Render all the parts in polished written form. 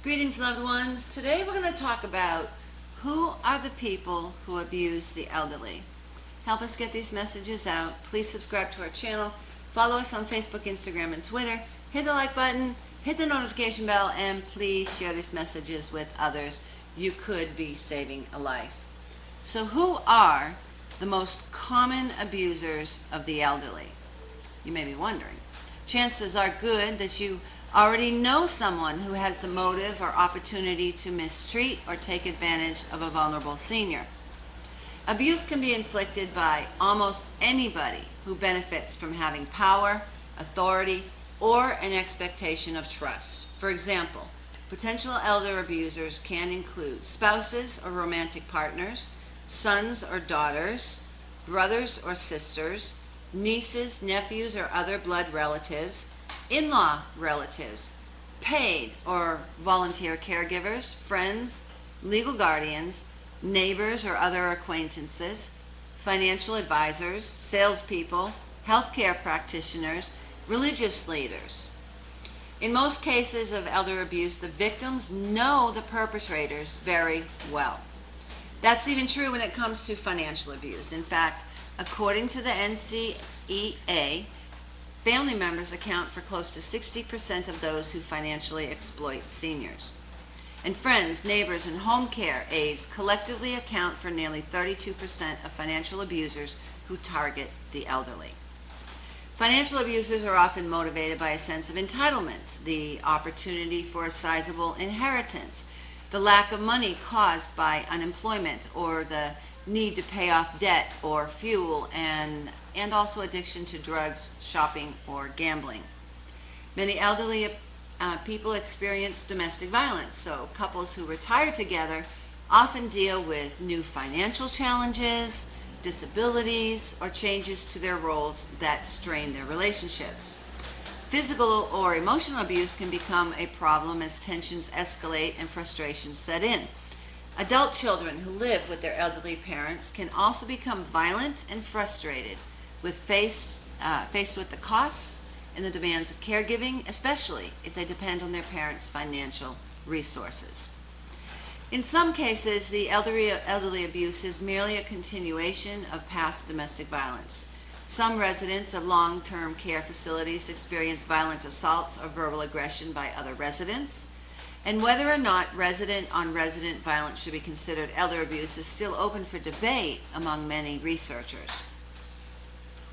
Greetings, loved ones. Today we're going to talk about who are the people who abuse the elderly. Help us get these messages out. Please subscribe to our channel. Follow us on Facebook, Instagram, and Twitter. Hit the like button, hit the notification bell, and please share these messages with others. You could be saving a life. So who are the most common abusers of the elderly? You may be wondering. Chances are good that you already know someone who has the motive or opportunity to mistreat or take advantage of a vulnerable senior. Abuse can be inflicted by almost anybody who benefits from having power, authority, or an expectation of trust. For example, potential elder abusers can include spouses or romantic partners, sons or daughters, brothers or sisters, nieces, nephews, or other blood relatives, in-law relatives, paid or volunteer caregivers, friends, legal guardians, neighbors or other acquaintances, financial advisors, salespeople, healthcare practitioners, religious leaders. In most cases of elder abuse, the victims know the perpetrators very well. That's even true when it comes to financial abuse. In fact, according to the NCEA, family members account for close to 60% of those who financially exploit seniors. And friends, neighbors, and home care aides collectively account for nearly 32% of financial abusers who target the elderly. Financial abusers are often motivated by a sense of entitlement, the opportunity for a sizable inheritance, the lack of money caused by unemployment, or the need to pay off debt or fuel, and also addiction to drugs, shopping, or gambling. Many elderly people experience domestic violence, so couples who retire together often deal with new financial challenges, disabilities, or changes to their roles that strain their relationships. Physical or emotional abuse can become a problem as tensions escalate and frustrations set in. Adult children who live with their elderly parents can also become violent and frustrated, faced with the costs and the demands of caregiving, especially if they depend on their parents' financial resources. In some cases, the elderly abuse is merely a continuation of past domestic violence. Some residents of long-term care facilities experience violent assaults or verbal aggression by other residents. And whether or not resident-on-resident violence should be considered elder abuse is still open for debate among many researchers.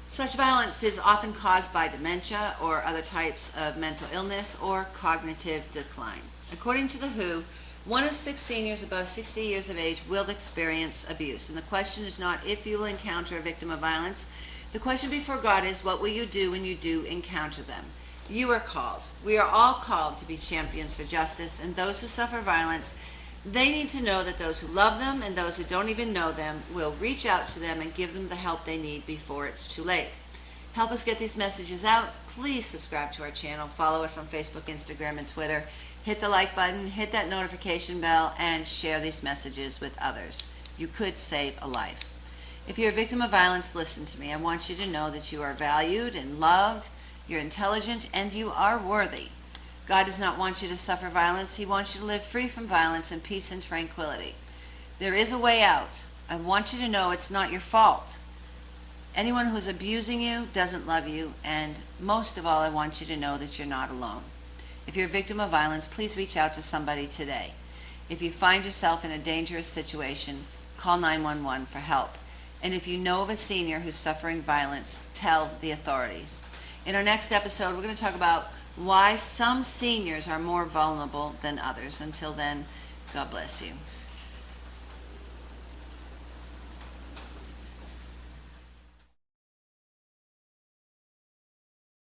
Such violence is often caused by dementia or other types of mental illness or cognitive decline. According to the WHO, 1 in 6 seniors above 60 years of age will experience abuse. And the question is not if you will encounter a victim of violence. The question before God is, what will you do when you do encounter them? You are called. We are all called to be champions for justice, and those who suffer violence, they need to know that those who love them and those who don't even know them will reach out to them and give them the help they need before it's too late. Help us get these messages out. Please subscribe to our channel. Follow us on Facebook, Instagram, and Twitter. Hit the like button, hit that notification bell, and share these messages with others. You could save a life. If you're a victim of violence, listen to me. I want you to know that you are valued and loved, you're intelligent, and you are worthy. God does not want you to suffer violence. He wants you to live free from violence in peace and tranquility. There is a way out. I want you to know it's not your fault. Anyone who's abusing you doesn't love you, and most of all, I want you to know that you're not alone. If you're a victim of violence, please reach out to somebody today. If you find yourself in a dangerous situation, call 911 for help. And if you know of a senior who's suffering violence, tell the authorities. In our next episode, we're going to talk about why some seniors are more vulnerable than others. Until then, God bless you.